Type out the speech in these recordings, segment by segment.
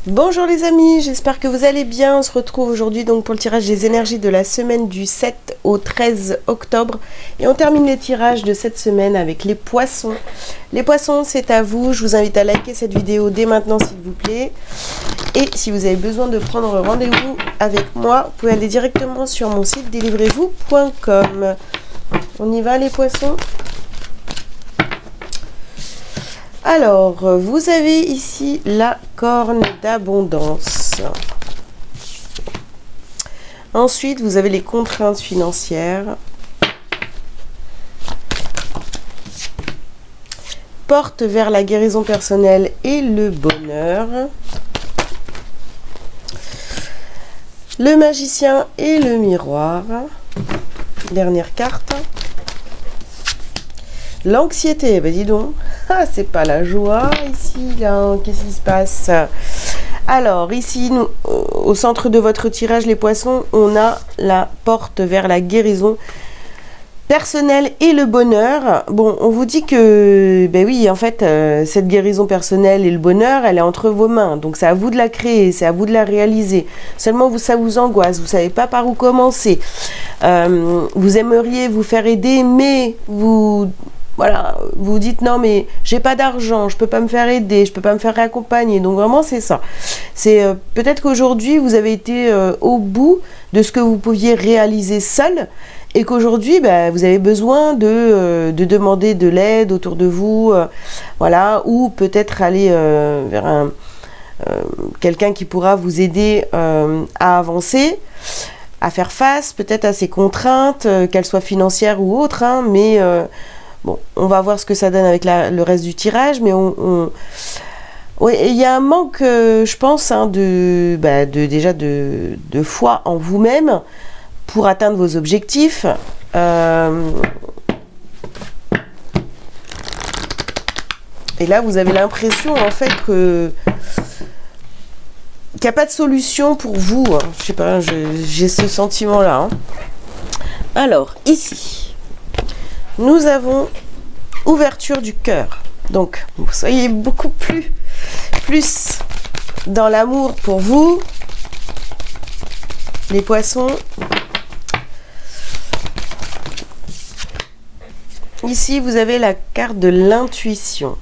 Bonjour les amis, j'espère que vous allez bien. On se retrouve aujourd'hui donc pour le tirage des énergies de la semaine du 7 au 13 octobre. Et on termine les tirages de cette semaine avec les poissons. Les poissons, c'est à vous. Je vous invite à liker cette vidéo dès maintenant s'il vous plaît. Et si vous avez besoin de prendre rendez-vous avec moi, vous pouvez aller directement sur mon site délivrez-vous.com. On y va les poissons ? Alors, vous avez ici la corne d'abondance. Ensuite, vous avez les contraintes financières. Porte vers la guérison personnelle et le bonheur. Le magicien et le miroir. Dernière carte. L'anxiété, ben dis donc, c'est pas la joie ici, là, qu'est-ce qui se passe? Alors, ici, nous, au centre de votre tirage, les poissons, on a la porte vers la guérison personnelle et le bonheur. Bon, on vous dit que, ben oui, en fait, cette guérison personnelle et le bonheur, elle est entre vos mains. Donc, c'est à vous de la créer, c'est à vous de la réaliser. Seulement, ça vous angoisse, vous savez pas par où commencer. Vous aimeriez vous faire aider, mais vous... Voilà, vous dites non mais j'ai pas d'argent, je peux pas me faire aider, je peux pas me faire réaccompagner. Donc vraiment c'est ça. C'est peut-être qu'aujourd'hui vous avez été au bout de ce que vous pouviez réaliser seul et qu'aujourd'hui vous avez besoin de demander de l'aide autour de vous, voilà, ou peut-être aller vers quelqu'un qui pourra vous aider à avancer, à faire face peut-être à ces contraintes, qu'elles soient financières ou autres, hein, mais bon, on va voir ce que ça donne avec le reste du tirage, mais oui, il y a un manque, je pense, hein, déjà de foi en vous-même pour atteindre vos objectifs. Et là, vous avez l'impression, en fait, qu'il n'y a pas de solution pour vous. Hein. Je sais pas, j'ai ce sentiment-là. Hein. Alors, ici... Nous avons ouverture du cœur. Donc, vous soyez beaucoup plus dans l'amour pour vous, les poissons. Ici, vous avez la carte de l'intuition.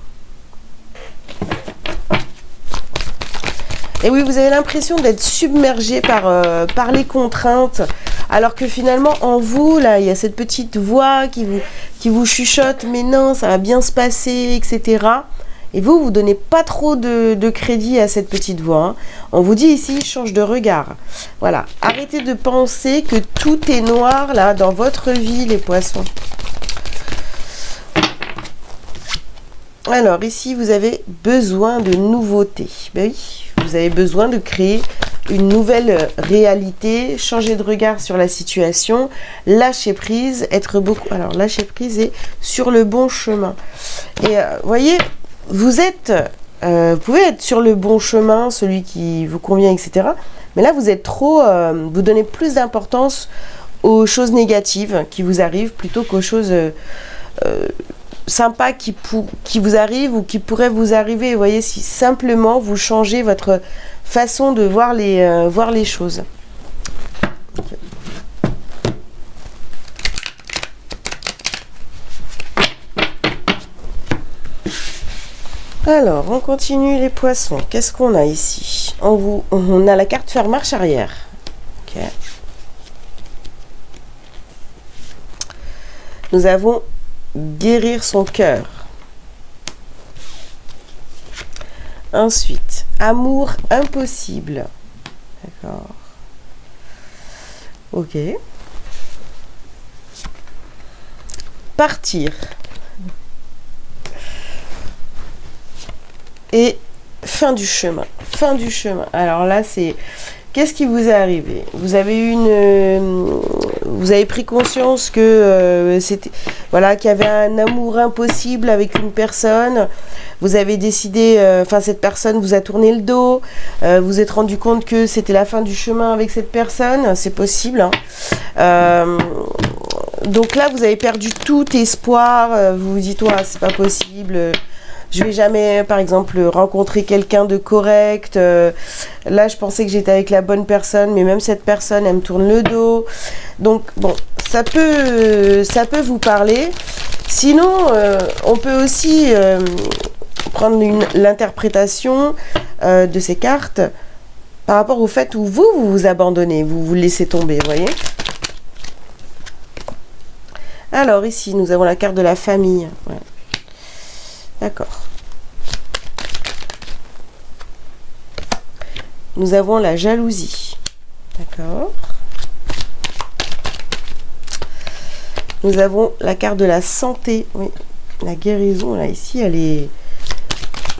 Et oui, vous avez l'impression d'être submergé par les contraintes, alors que finalement, en vous, là, il y a cette petite voix qui vous chuchote, mais non, ça va bien se passer, etc. Et vous donnez pas trop de crédit à cette petite voix. Hein. On vous dit ici, change de regard. Voilà, arrêtez de penser que tout est noir, là, dans votre vie, les poissons. Alors, ici, vous avez besoin de nouveautés. Ben oui, vous avez besoin de créer une nouvelle réalité, changer de regard sur la situation, lâcher prise, être beaucoup... Alors, lâcher prise et sur le bon chemin. Et voyez, vous pouvez être sur le bon chemin, celui qui vous convient, etc. Mais là, vous êtes trop... vous donnez plus d'importance aux choses négatives qui vous arrivent plutôt qu'aux choses... sympa qui vous arrive ou qui pourrait vous arriver. Vous voyez, si simplement vous changez votre façon de voir les choses. Okay. Alors, on continue les poissons. Qu'est-ce qu'on a ici? On a la carte faire marche arrière. Okay. Nous avons guérir son cœur. Ensuite, amour impossible. D'accord. Ok. Partir. Et fin du chemin. Fin du chemin. Alors là, c'est... Qu'est-ce qui vous est arrivé? Vous avez vous avez pris conscience que c'était, voilà, qu'il y avait un amour impossible avec une personne. Vous avez décidé, cette personne vous a tourné le dos. Vous êtes rendu compte que c'était la fin du chemin avec cette personne. C'est possible. Hein. Donc là, vous avez perdu tout espoir. Vous vous dites, ouais, c'est pas possible. je vais jamais, par exemple, rencontrer quelqu'un de correct. Là, je pensais que j'étais avec la bonne personne, mais même cette personne, elle me tourne le dos. Donc, bon, ça peut vous parler. Sinon, on peut aussi prendre l'interprétation de ces cartes par rapport au fait où vous vous abandonnez, vous vous laissez tomber, vous voyez. Alors, ici, nous avons la carte de la famille. Ouais. D'accord. Nous avons la jalousie. D'accord. Nous avons la carte de la santé. Oui, la guérison, là, ici, elle est...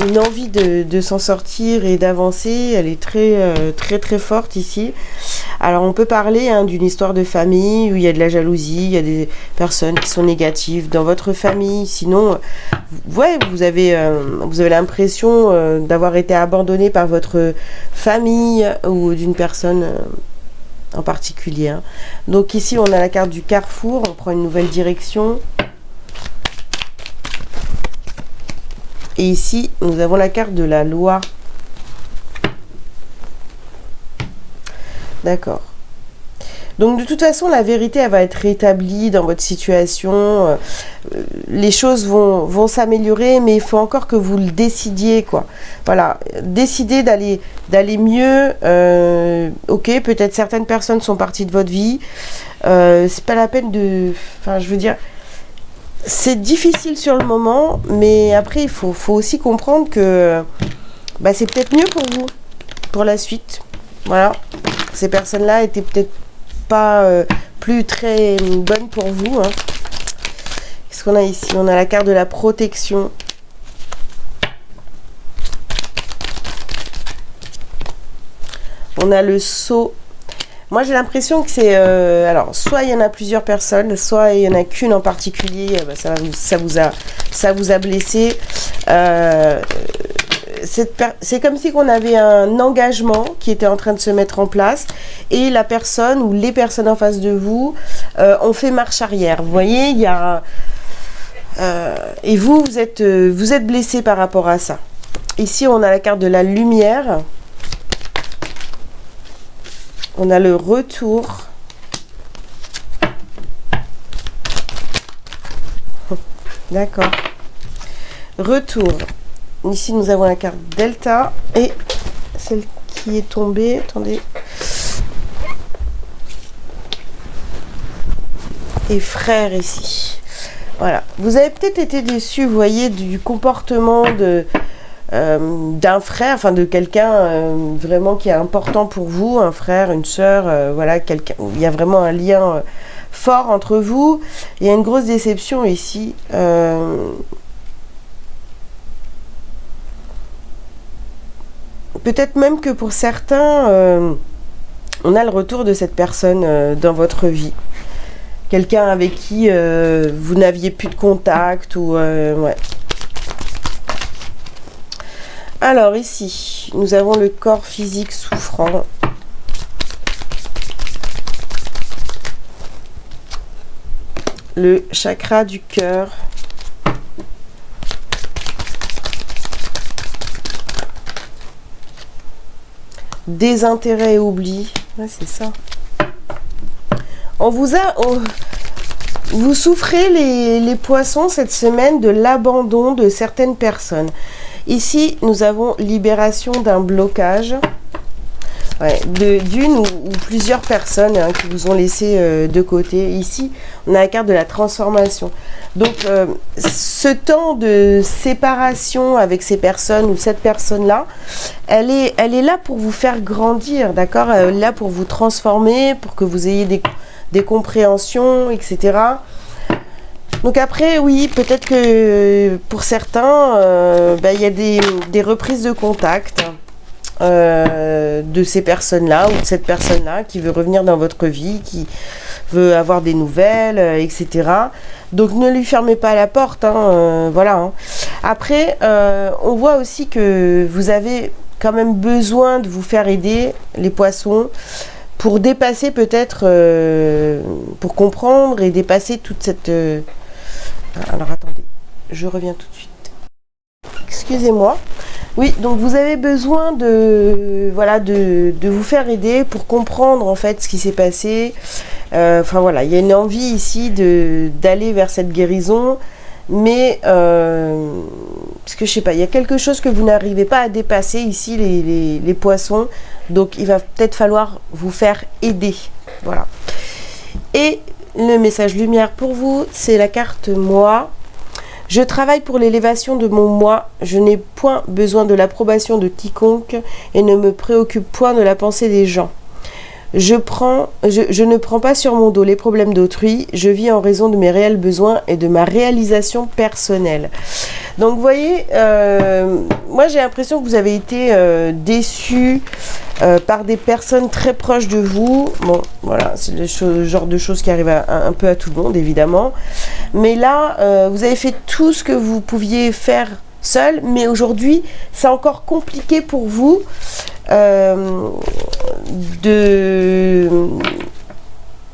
Une envie de s'en sortir et d'avancer. Elle est très forte ici. Alors, on peut parler d'une histoire de famille où il y a de la jalousie, il y a des personnes qui sont négatives dans votre famille. Sinon, ouais, vous avez l'impression d'avoir été abandonné par votre famille ou d'une personne en particulier. Donc ici, on a la carte du carrefour. On prend une nouvelle direction. Et ici, nous avons la carte de la loi. D'accord. Donc, de toute façon, la vérité, elle va être rétablie dans votre situation. Les choses vont s'améliorer, mais il faut encore que vous le décidiez, quoi. Voilà. Décidez d'aller mieux. Ok, peut-être certaines personnes sont parties de votre vie. C'est pas la peine de... Enfin, je veux dire... C'est difficile sur le moment, mais après, il faut aussi comprendre que c'est peut-être mieux pour vous, pour la suite. Voilà. Ces personnes-là étaient peut-être pas plus très bonnes pour vous. Qu'est-ce qu'on a ici? On a la carte de la protection. On a le sceau. Moi, j'ai l'impression que c'est... alors, soit il y en a plusieurs personnes, soit il n'y en a qu'une en particulier. Ça vous a blessé. C'est comme si on avait un engagement qui était en train de se mettre en place. Et la personne ou les personnes en face de vous ont fait marche arrière. Vous voyez, il y a... et vous êtes blessé par rapport à ça. Ici, on a la carte de la lumière. On a le retour. D'accord. Retour. Ici, nous avons la carte Delta. Et celle qui est tombée. Attendez. Et frère ici. Voilà. Vous avez peut-être été déçu, vous voyez, du comportement d'un frère, enfin de quelqu'un vraiment qui est important pour vous, un frère, une sœur, voilà, quelqu'un, il y a vraiment un lien fort entre vous. Il y a une grosse déception ici. Peut-être même que pour certains, on a le retour de cette personne dans votre vie. Quelqu'un avec qui vous n'aviez plus de contact ou ouais. Alors ici, nous avons le corps physique souffrant. Le chakra du cœur. Désintérêt et oubli. Ouais, c'est ça. Vous souffrez les poissons cette semaine de l'abandon de certaines personnes. Ici, nous avons libération d'un blocage, ouais, d'une ou plusieurs personnes qui vous ont laissé de côté. Ici, on a la carte de la transformation. Donc, ce temps de séparation avec ces personnes ou cette personne-là, elle est là pour vous faire grandir, d'accord? Elle est là pour vous transformer, pour que vous ayez des compréhensions, etc. Donc après, oui, peut-être que pour certains, il y a des reprises de contact de ces personnes-là ou de cette personne-là qui veut revenir dans votre vie, qui veut avoir des nouvelles, etc. Donc ne lui fermez pas la porte, voilà. Après, on voit aussi que vous avez quand même besoin de vous faire aider, les poissons, pour dépasser peut-être, pour comprendre et dépasser toute cette... Alors attendez, je reviens tout de suite. excusez-moi. Oui, donc vous avez besoin de, voilà, de vous faire aider pour comprendre en fait ce qui s'est passé. Enfin voilà, il y a une envie ici d'aller vers cette guérison, mais parce que je sais pas, il y a quelque chose que vous n'arrivez pas à dépasser ici, les poissons. Donc il va peut-être falloir vous faire aider. Voilà. Et le message lumière pour vous, c'est la carte moi. Je travaille pour l'élévation de mon moi, je n'ai point besoin de l'approbation de quiconque et ne me préoccupe point de la pensée des gens. Je ne prends pas sur mon dos les problèmes d'autrui, je vis en raison de mes réels besoins et de ma réalisation personnelle. Donc vous voyez, moi j'ai l'impression que vous avez été déçus par des personnes très proches de vous. Bon, voilà, c'est le genre de choses qui arrivent un peu à tout le monde, évidemment. Mais là, vous avez fait tout ce que vous pouviez faire seul, mais aujourd'hui, c'est encore compliqué pour vous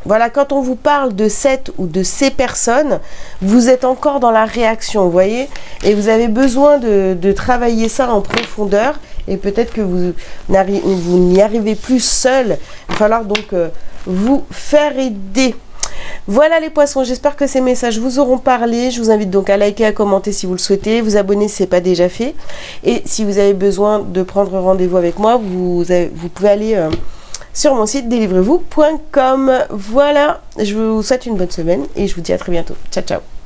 Voilà, quand on vous parle de cette ou de ces personnes, vous êtes encore dans la réaction, vous voyez, et vous avez besoin de travailler ça en profondeur, et peut-être que vous n'y arrivez plus seul. Il va falloir donc vous faire aider. Voilà les poissons, j'espère que ces messages vous auront parlé. Je vous invite donc à liker, à commenter si vous le souhaitez, vous abonner si ce n'est pas déjà fait. Et si vous avez besoin de prendre rendez-vous avec moi, vous pouvez aller sur mon site delivrez-vous.com. Voilà, je vous souhaite une bonne semaine et je vous dis à très bientôt. Ciao, ciao.